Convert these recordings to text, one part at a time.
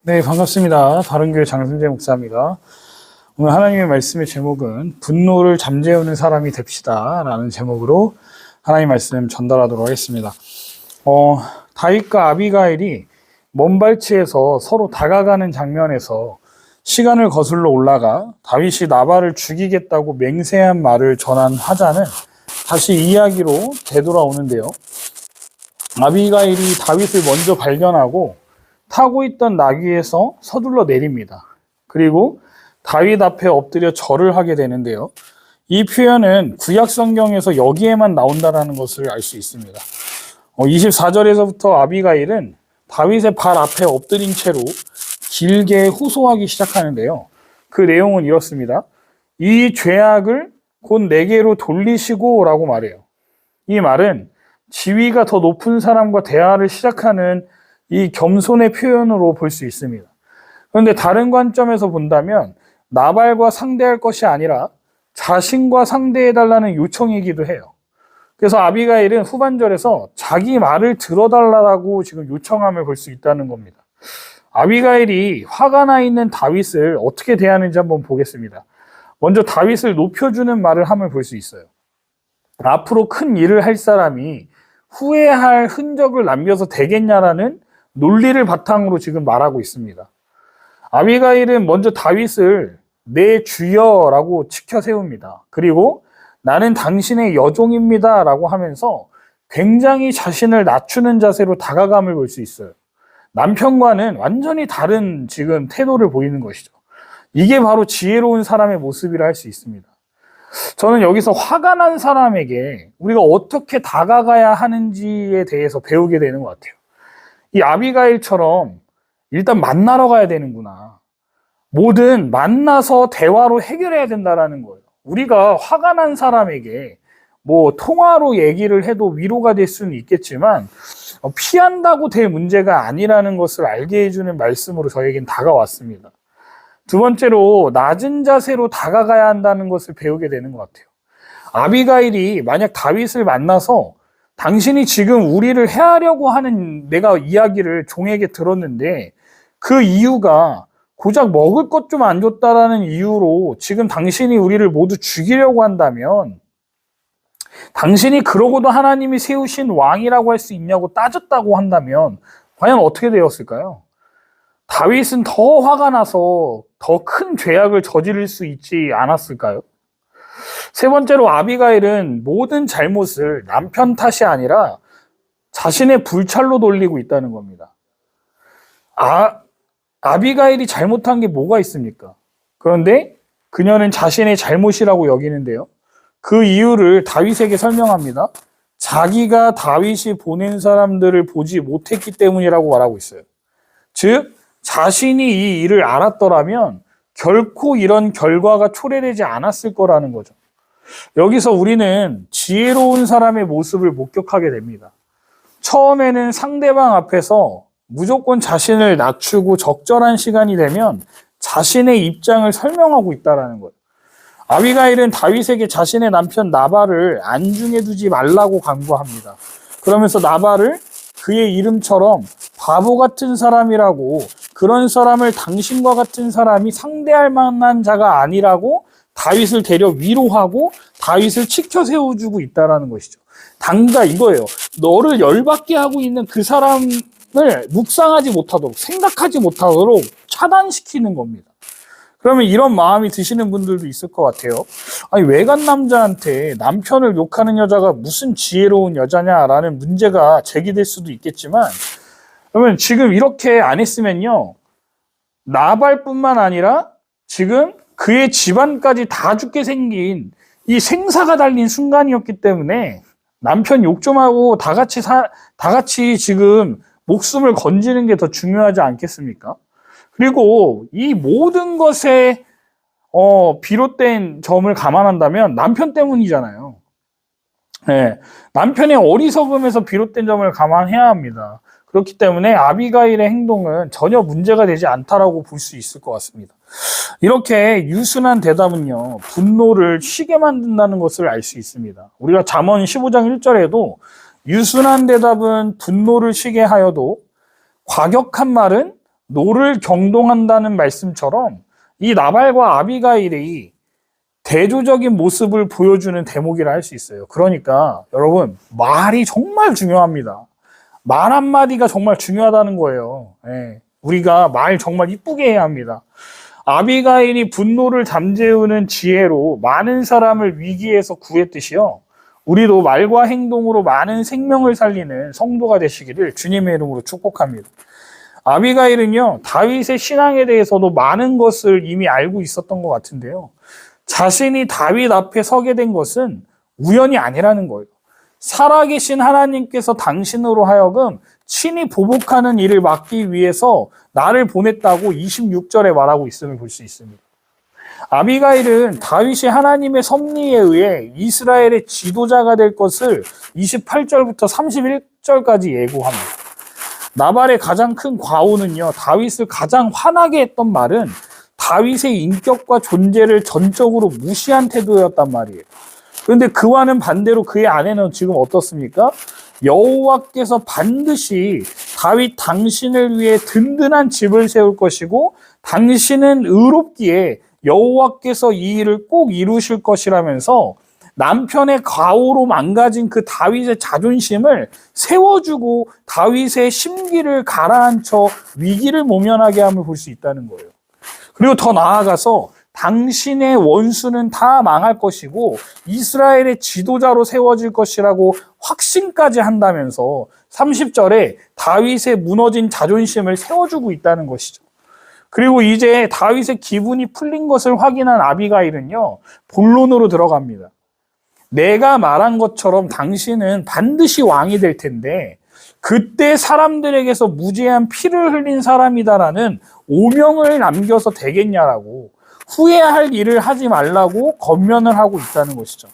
네, 반갑습니다. 바른교회 장승재 목사입니다. 오늘 하나님의 말씀의 제목은 분노를 잠재우는 사람이 됩시다 라는 제목으로 하나님의 말씀 전달하도록 하겠습니다. 다윗과 아비가일이 먼 발치에서 서로 다가가는 장면에서 시간을 거슬러 올라가 다윗이 나발을 죽이겠다고 맹세한 말을 전한 화자는 다시 이야기로 되돌아오는데요. 아비가일이 다윗을 먼저 발견하고 타고 있던 나귀에서 서둘러 내립니다. 그리고 다윗 앞에 엎드려 절을 하게 되는데요. 이 표현은 구약 성경에서 여기에만 나온다는 것을 알 수 있습니다. 24절에서부터 아비가일은 다윗의 발 앞에 엎드린 채로 길게 호소하기 시작하는데요. 그 내용은 이렇습니다. 이 죄악을 곧 내게로 돌리시고 라고 말해요. 이 말은 지위가 더 높은 사람과 대화를 시작하는 이 겸손의 표현으로 볼 수 있습니다. 그런데 다른 관점에서 본다면 나발과 상대할 것이 아니라 자신과 상대해달라는 요청이기도 해요. 그래서 아비가일은 후반절에서 자기 말을 들어달라고 지금 요청함을 볼 수 있다는 겁니다. 아비가일이 화가 나 있는 다윗을 어떻게 대하는지 한번 보겠습니다. 먼저 다윗을 높여주는 말을 함을 볼 수 있어요. 앞으로 큰 일을 할 사람이 후회할 흔적을 남겨서 되겠냐라는 논리를 바탕으로 지금 말하고 있습니다. 아비가일은 먼저 다윗을 내 주여라고 치켜 세웁니다. 그리고 나는 당신의 여종입니다 라고 하면서 굉장히 자신을 낮추는 자세로 다가감을 볼 수 있어요. 남편과는 완전히 다른 지금 태도를 보이는 것이죠. 이게 바로 지혜로운 사람의 모습이라 할 수 있습니다. 저는 여기서 화가 난 사람에게 우리가 어떻게 다가가야 하는지에 대해서 배우게 되는 것 같아요. 이 아비가일처럼 일단 만나러 가야 되는구나. 뭐든 만나서 대화로 해결해야 된다라는 거예요. 우리가 화가 난 사람에게 뭐 통화로 얘기를 해도 위로가 될 수는 있겠지만 피한다고 될 문제가 아니라는 것을 알게 해주는 말씀으로 저에겐 다가왔습니다. 두 번째로 낮은 자세로 다가가야 한다는 것을 배우게 되는 것 같아요. 아비가일이 만약 다윗을 만나서 당신이 지금 우리를 해하려고 하는 내가 이야기를 종에게 들었는데 그 이유가 고작 먹을 것 좀 안 줬다라는 이유로 지금 당신이 우리를 모두 죽이려고 한다면 당신이 그러고도 하나님이 세우신 왕이라고 할 수 있냐고 따졌다고 한다면 과연 어떻게 되었을까요? 다윗은 더 화가 나서 더 큰 죄악을 저지를 수 있지 않았을까요? 세 번째로 아비가일은 모든 잘못을 남편 탓이 아니라 자신의 불찰로 돌리고 있다는 겁니다. 아비가일이 잘못한 게 뭐가 있습니까? 그런데 그녀는 자신의 잘못이라고 여기는데요. 그 이유를 다윗에게 설명합니다. 자기가 다윗이 보낸 사람들을 보지 못했기 때문이라고 말하고 있어요. 즉, 자신이 이 일을 알았더라면 결코 이런 결과가 초래되지 않았을 거라는 거죠. 여기서 우리는 지혜로운 사람의 모습을 목격하게 됩니다. 처음에는 상대방 앞에서 무조건 자신을 낮추고 적절한 시간이 되면 자신의 입장을 설명하고 있다는 거예요. 아비가일은 다윗에게 자신의 남편 나발을 안중에 두지 말라고 강구합니다. 그러면서 나발을 그의 이름처럼 바보 같은 사람이라고, 그런 사람을 당신과 같은 사람이 상대할 만한 자가 아니라고 다윗을 데려 위로하고 다윗을 치켜 세워주고 있다는 것이죠. 당가 이거예요. 너를 열받게 하고 있는 그 사람을 묵상하지 못하도록, 생각하지 못하도록 차단시키는 겁니다. 그러면 이런 마음이 드시는 분들도 있을 것 같아요. 아니, 외간 남자한테 남편을 욕하는 여자가 무슨 지혜로운 여자냐라는 문제가 제기될 수도 있겠지만, 그러면 지금 이렇게 안 했으면요, 나발뿐만 아니라 지금 그의 집안까지 다 죽게 생긴 이 생사가 달린 순간이었기 때문에 남편 욕 좀 하고 다 같이 지금 목숨을 건지는 게 더 중요하지 않겠습니까? 그리고 이 모든 것에 비롯된 점을 감안한다면 남편 때문이잖아요. 네, 남편의 어리석음에서 비롯된 점을 감안해야 합니다. 그렇기 때문에 아비가일의 행동은 전혀 문제가 되지 않다라고 볼 수 있을 것 같습니다. 이렇게 유순한 대답은요, 분노를 쉬게 만든다는 것을 알 수 있습니다. 우리가 잠언 15장 1절에도 유순한 대답은 분노를 쉬게 하여도 과격한 말은 노를 경동한다는 말씀처럼 이 나발과 아비가일이 대조적인 모습을 보여주는 대목이라 할 수 있어요. 그러니까 여러분, 말이 정말 중요합니다. 말 한마디가 정말 중요하다는 거예요. 예, 우리가 말 정말 이쁘게 해야 합니다. 아비가일이 분노를 잠재우는 지혜로 많은 사람을 위기에서 구했듯이요, 우리도 말과 행동으로 많은 생명을 살리는 성도가 되시기를 주님의 이름으로 축복합니다. 아비가일은요, 다윗의 신앙에 대해서도 많은 것을 이미 알고 있었던 것 같은데요, 자신이 다윗 앞에 서게 된 것은 우연이 아니라는 거예요. 살아계신 하나님께서 당신으로 하여금 친히 보복하는 일을 막기 위해서 나를 보냈다고 26절에 말하고 있음을 볼 수 있습니다. 아비가일은 다윗이 하나님의 섭리에 의해 이스라엘의 지도자가 될 것을 28절부터 31절까지 예고합니다. 나발의 가장 큰 과오는요, 다윗을 가장 화나게 했던 말은 다윗의 인격과 존재를 전적으로 무시한 태도였단 말이에요. 그런데 그와는 반대로 그의 아내는 지금 어떻습니까? 여호와께서 반드시 다윗 당신을 위해 든든한 집을 세울 것이고 당신은 의롭기에 여호와께서 이 일을 꼭 이루실 것이라면서 남편의 과오로 망가진 그 다윗의 자존심을 세워주고 다윗의 심기를 가라앉혀 위기를 모면하게 함을 볼 수 있다는 거예요. 그리고 더 나아가서 당신의 원수는 다 망할 것이고 이스라엘의 지도자로 세워질 것이라고 확신까지 한다면서 30절에 다윗의 무너진 자존심을 세워주고 있다는 것이죠. 그리고 이제 다윗의 기분이 풀린 것을 확인한 아비가일은요, 본론으로 들어갑니다. 내가 말한 것처럼 당신은 반드시 왕이 될 텐데 그때 사람들에게서 무죄한 피를 흘린 사람이다라는 오명을 남겨서 되겠냐라고, 후회할 일을 하지 말라고 권면을 하고 있다는 것이죠.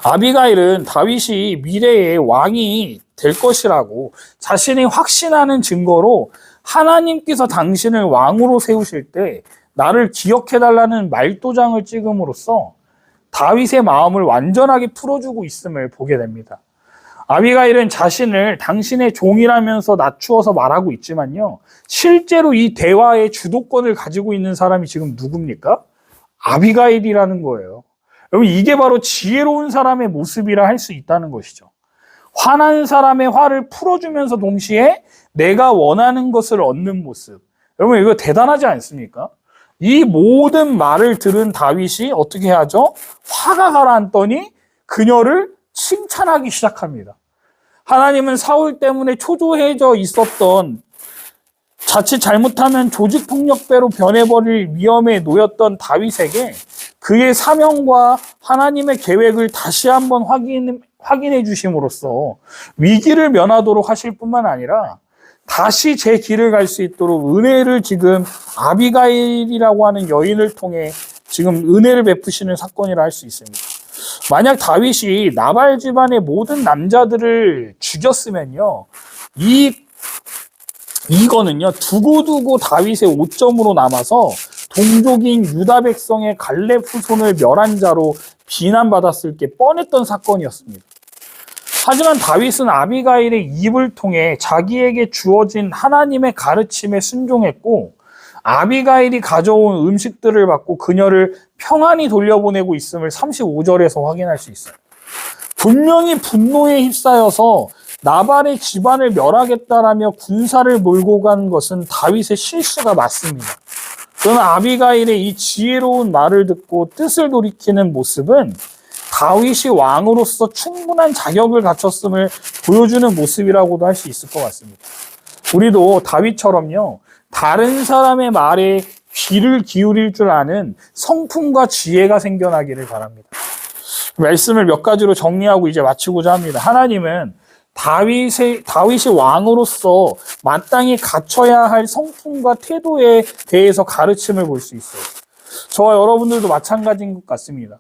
아비가일은 다윗이 미래의 왕이 될 것이라고 자신이 확신하는 증거로 하나님께서 당신을 왕으로 세우실 때 나를 기억해달라는 말도장을 찍음으로써 다윗의 마음을 완전하게 풀어주고 있음을 보게 됩니다. 아비가일은 자신을 당신의 종이라면서 낮추어서 말하고 있지만요, 실제로 이 대화의 주도권을 가지고 있는 사람이 지금 누굽니까? 아비가일이라는 거예요. 여러분, 이게 바로 지혜로운 사람의 모습이라 할 수 있다는 것이죠. 화난 사람의 화를 풀어주면서 동시에 내가 원하는 것을 얻는 모습. 여러분, 이거 대단하지 않습니까? 이 모든 말을 들은 다윗이 어떻게 하죠? 화가 가라앉더니 그녀를 칭찬하기 시작합니다. 하나님은 사울 때문에 초조해져 있었던, 자칫 잘못하면 조직폭력배로 변해버릴 위험에 놓였던 다윗에게 그의 사명과 하나님의 계획을 다시 한번 확인해 주심으로써 위기를 면하도록 하실 뿐만 아니라 다시 제 길을 갈 수 있도록 은혜를 지금 아비가일이라고 하는 여인을 통해 지금 은혜를 베푸시는 사건이라 할 수 있습니다. 만약 다윗이 나발 집안의 모든 남자들을 죽였으면요, 이거는요, 두고두고 다윗의 오점으로 남아서 동족인 유다 백성의 갈렙 후손을 멸한 자로 비난받았을 게 뻔했던 사건이었습니다. 하지만 다윗은 아비가일의 입을 통해 자기에게 주어진 하나님의 가르침에 순종했고 아비가일이 가져온 음식들을 받고 그녀를 평안히 돌려보내고 있음을 35절에서 확인할 수 있어요. 분명히 분노에 휩싸여서 나발의 집안을 멸하겠다라며 군사를 몰고 간 것은 다윗의 실수가 맞습니다. 저는 아비가일의 이 지혜로운 말을 듣고 뜻을 돌이키는 모습은 다윗이 왕으로서 충분한 자격을 갖췄음을 보여주는 모습이라고도 할 수 있을 것 같습니다. 우리도 다윗처럼요, 다른 사람의 말에 귀를 기울일 줄 아는 성품과 지혜가 생겨나기를 바랍니다. 말씀을 몇 가지로 정리하고 이제 마치고자 합니다. 하나님은 다윗이 왕으로서 마땅히 갖춰야 할 성품과 태도에 대해서 가르침을 볼 수 있어요. 저와 여러분들도 마찬가지인 것 같습니다.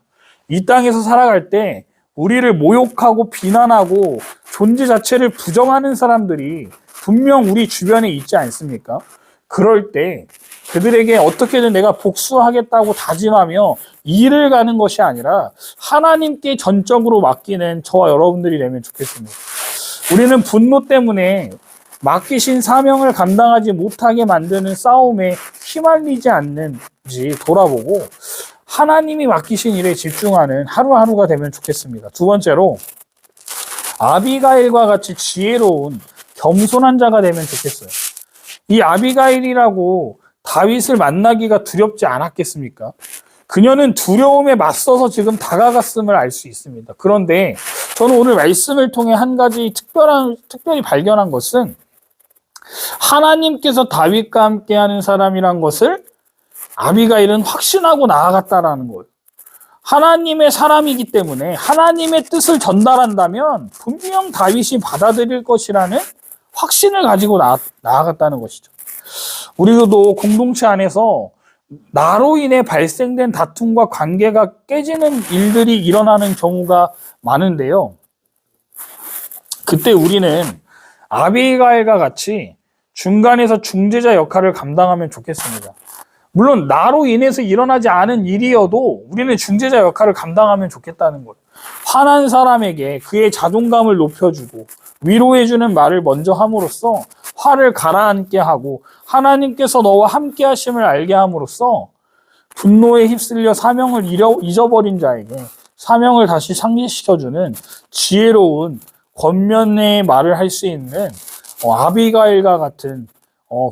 이 땅에서 살아갈 때 우리를 모욕하고 비난하고 존재 자체를 부정하는 사람들이 분명 우리 주변에 있지 않습니까? 그럴 때 그들에게 어떻게든 내가 복수하겠다고 다짐하며 일을 가는 것이 아니라 하나님께 전적으로 맡기는 저와 여러분들이 되면 좋겠습니다. 우리는 분노 때문에 맡기신 사명을 감당하지 못하게 만드는 싸움에 휘말리지 않는지 돌아보고 하나님이 맡기신 일에 집중하는 하루하루가 되면 좋겠습니다. 두 번째로 아비가일과 같이 지혜로운 겸손한 자가 되면 좋겠어요. 이 아비가일이라고 다윗을 만나기가 두렵지 않았겠습니까? 그녀는 두려움에 맞서서 지금 다가갔음을 알 수 있습니다. 그런데 저는 오늘 말씀을 통해 한 가지 특별히 발견한 것은 하나님께서 다윗과 함께하는 사람이란 것을 아비가일은 확신하고 나아갔다라는 거예요. 하나님의 사람이기 때문에 하나님의 뜻을 전달한다면 분명 다윗이 받아들일 것이라는 확신을 가지고 나아갔다는 것이죠. 우리도 공동체 안에서 나로 인해 발생된 다툼과 관계가 깨지는 일들이 일어나는 경우가 많은데요. 그때 우리는 아비가일과 같이 중간에서 중재자 역할을 감당하면 좋겠습니다. 물론 나로 인해서 일어나지 않은 일이어도 우리는 중재자 역할을 감당하면 좋겠다는 거예요. 화난 사람에게 그의 자존감을 높여주고 위로해주는 말을 먼저 함으로써 화를 가라앉게 하고 하나님께서 너와 함께 하심을 알게 함으로써 분노에 휩쓸려 사명을 잊어버린 자에게 사명을 다시 상기시켜주는 지혜로운 권면의 말을 할 수 있는 아비가일과 같은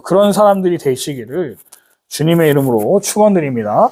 그런 사람들이 되시기를 주님의 이름으로 축원드립니다.